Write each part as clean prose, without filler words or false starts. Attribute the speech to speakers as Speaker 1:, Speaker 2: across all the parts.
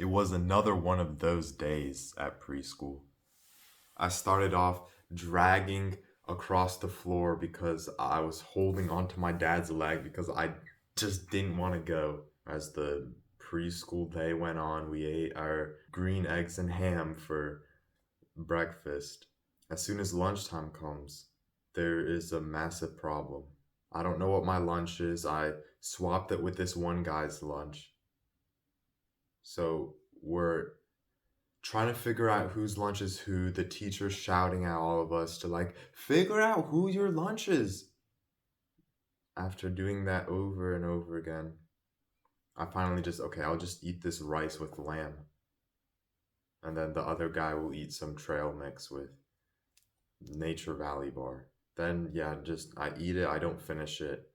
Speaker 1: It was another one of those days at preschool. I started off dragging across the floor because I was holding onto my dad's leg because I just didn't want to go. As the preschool day went on, we ate our green eggs and ham for breakfast. As soon as lunchtime comes, there is a massive problem. I don't know what my lunch is. I swapped it with this one guy's lunch. So we're trying to figure out whose lunch is who. The teacher's shouting at all of us to like figure out who your lunch is. After doing that over and over again, I finally just, okay, I'll just eat this rice with lamb. And then the other guy will eat some trail mix with Nature Valley bar. Then, yeah, just I eat it, I don't finish it.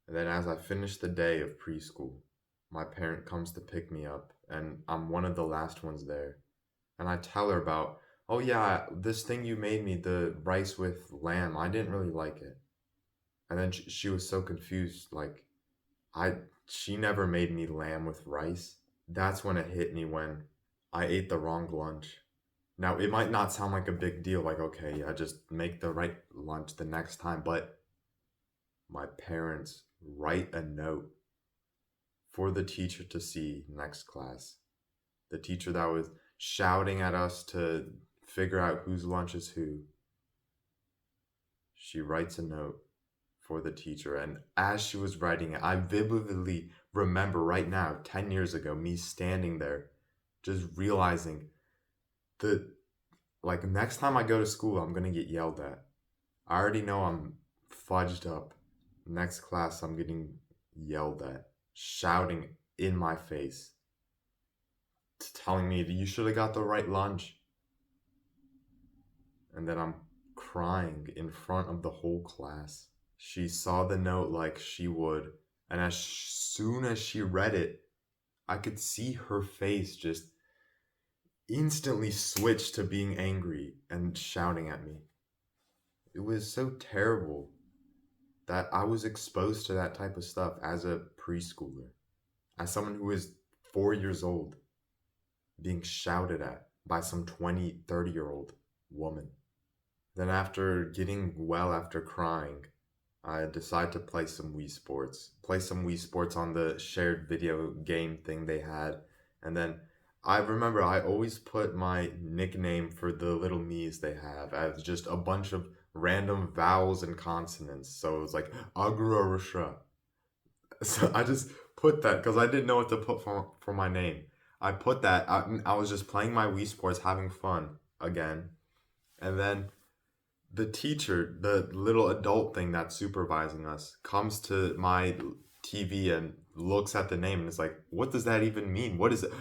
Speaker 1: And then as I finish the day of preschool, my parent comes to pick me up, and I'm one of the last ones there. And I tell her about, oh yeah, this thing you made me, the rice with lamb, I didn't really like it. And then she was so confused, like, I, she never made me lamb with rice. That's when it hit me when I ate the wrong lunch. Now, it might not sound like a big deal, like, okay, yeah, just make the right lunch the next time, but my parents write a note for the teacher to see next class. The teacher that was shouting at us to figure out whose lunch is who. She writes a note for the teacher, and as she was writing it, I vividly remember right now, 10 years ago, me standing there just realizing that, like, next time I go to school, I'm gonna get yelled at. I already know I'm fudged up. Next class, I'm getting yelled at, shouting in my face, telling me that you should have got the right lunch. And then I'm crying in front of the whole class. She saw the note like she would, and as soon as she read it, I could see her face just instantly switch to being angry and shouting at me. It was so terrible that I was exposed to that type of stuff as a preschooler, as someone who is 4 years old, being shouted at by some 20, 30-year-old woman. Then, after getting well after crying, I decided to play some Wii Sports. Play some Wii Sports on the shared video game thing they had. And then I remember I always put my nickname for the little Miis they have as just a bunch of random vowels and consonants. So it was like Agurarusha. So I just put that because I didn't know what to put for my name. I put that. I was just playing my Wii Sports, having fun again. And then the teacher, the little adult thing that's supervising us, comes to my TV and looks at the name and is like, "What does that even mean? What is it?"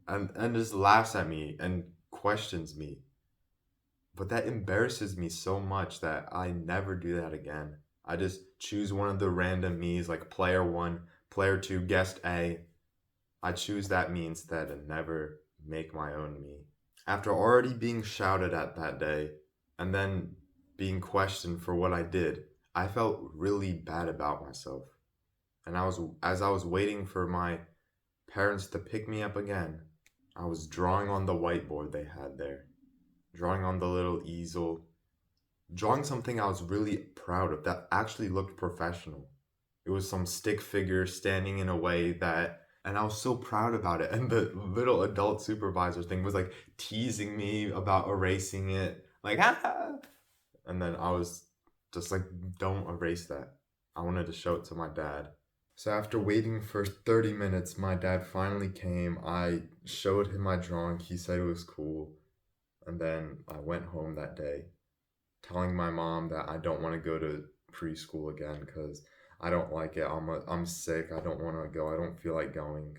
Speaker 1: And just laughs at me and questions me. But that embarrasses me so much that I never do that again. I just choose one of the random me's, like player one, player two, guest A. I choose that me instead and never make my own me. After already being shouted at that day and then being questioned for what I did, I felt really bad about myself. And as I was waiting for my parents to pick me up again, I was drawing on the whiteboard they had there, drawing on the little easel, drawing something I was really proud of that actually looked professional. It was some stick figure standing in a way that, and I was so proud about it. And the little adult supervisor thing was like teasing me about erasing it, like, ah. And then I was just like, don't erase that. I wanted to show it to my dad. So after waiting for 30 minutes, my dad finally came. I showed him my drawing. He said it was cool. And then I went home that day, telling my mom that I don't want to go to preschool again because I don't like it. I'm sick. I don't want to go. I don't feel like going.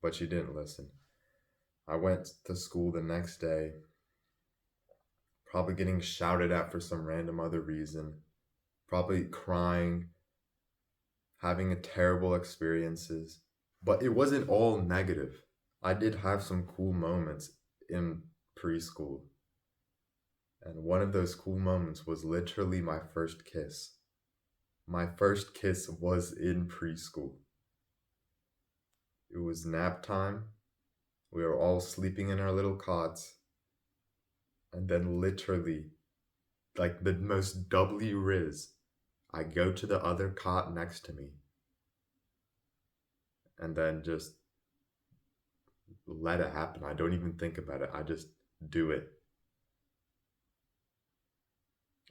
Speaker 1: But she didn't listen. I went to school the next day, probably getting shouted at for some random other reason, probably crying, having a terrible experiences. But it wasn't all negative. I did have some cool moments in preschool. And one of those cool moments was literally my first kiss. My first kiss was in preschool. It was nap time. We were all sleeping in our little cots. And then literally, like the most doubly riz, I go to the other cot next to me and then just let it happen. I don't even think about it. I just do it.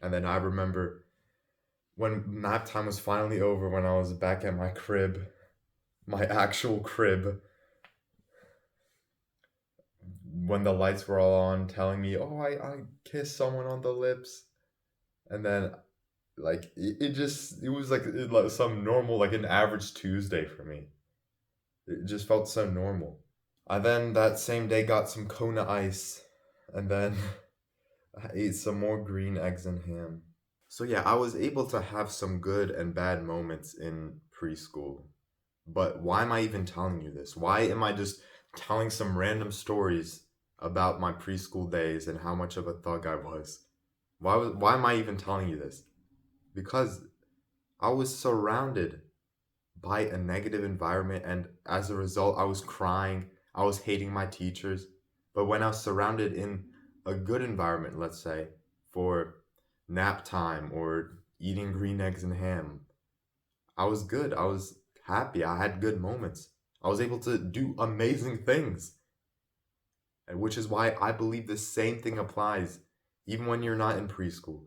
Speaker 1: And then I remember when nap time was finally over, when I was back at my crib, my actual crib, when the lights were all on, telling me, oh, I kissed someone on the lips. And then, like, it was like some normal, like an average Tuesday for me. It just felt so normal. I then that same day got some Kona ice, and then I ate some more green eggs and ham. So yeah, I was able to have some good and bad moments in preschool. But why am I even telling you this? Why am I just telling some random stories about my preschool days and how much of a thug I was? Why am I even telling you this? Because I was surrounded by a negative environment, and as a result I was crying, I was hating my teachers. But when I was surrounded in a good environment, let's say for nap time or eating green eggs and ham, I was good. I was happy. I had good moments. I was able to do amazing things. And which is why I believe the same thing applies even when you're not in preschool.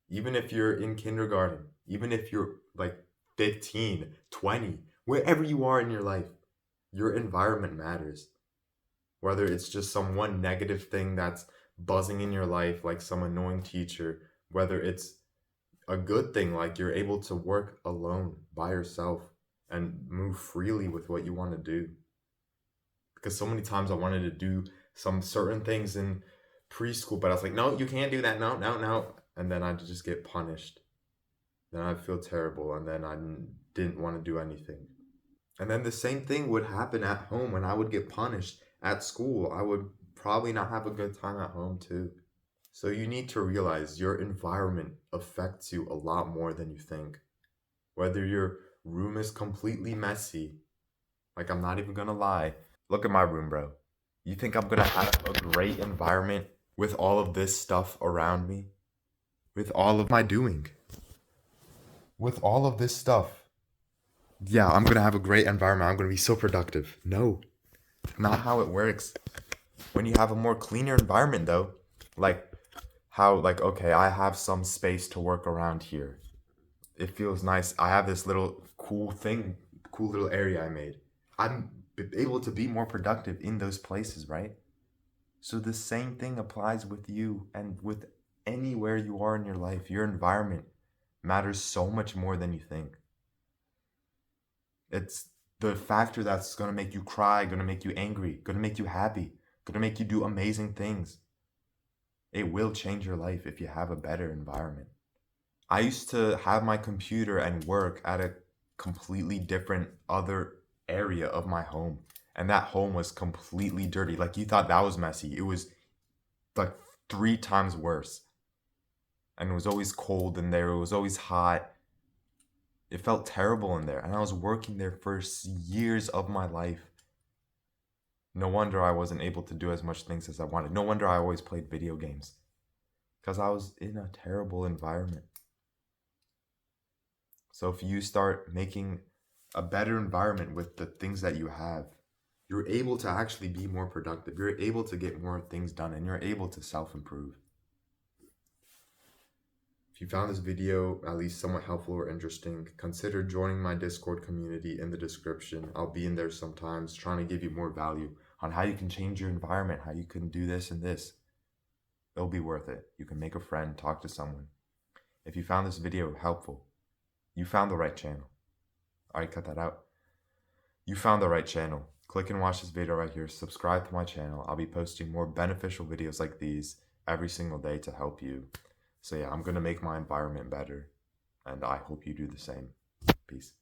Speaker 1: Even if you're in kindergarten, even if you're like 15, 20, wherever you are in your life, your environment matters. Whether it's just some one negative thing that's buzzing in your life, like some annoying teacher, whether it's a good thing, like you're able to work alone by yourself and move freely with what you want to do. Because so many times I wanted to do some certain things in preschool, but I was like, no, you can't do that. No, no, no. And then I'd just get punished. Then I'd feel terrible. And then I didn't want to do anything. And then the same thing would happen at home when I would get punished at school. I would probably not have a good time at home too. So you need to realize your environment affects you a lot more than you think. Whether your room is completely messy, like I'm not even gonna lie. Look at my room, bro. You think I'm gonna have a great environment with all of this stuff around me? With all of my doing? With all of this stuff? Yeah, I'm gonna have a great environment. I'm gonna be so productive. No, not how it works. When you have a more cleaner environment, though, like how, like, okay, I have some space to work around here. It feels nice. I have this little cool thing, cool little area I made. I'm able to be more productive in those places, right? So the same thing applies with you and with anywhere you are in your life. Your environment matters so much more than you think. It's the factor that's going to make you cry, going to make you angry, going to make you happy, going to make you do amazing things. It will change your life if you have a better environment. I used to have my computer and work at a completely different other area of my home. And that home was completely dirty. Like you thought that was messy. It was like 3 times worse. And it was always cold in there. It was always hot. It felt terrible in there. And I was working there for years of my life. No wonder I wasn't able to do as much things as I wanted. No wonder I always played video games. Because I was in a terrible environment. So if you start making a better environment with the things that you have, you're able to actually be more productive. You're able to get more things done and you're able to self-improve. If you found this video at least somewhat helpful or interesting, consider joining my Discord community in the description. I'll be in there sometimes trying to give you more value on how you can change your environment, how you can do this and this. It'll be worth it. You can make a friend, talk to someone. If you found this video helpful, you found the right channel. Alright, cut that out. You found the right channel. Click and watch this video right here. Subscribe to my channel. I'll be posting more beneficial videos like these every single day to help you. So yeah, I'm going to make my environment better. And I hope you do the same. Peace.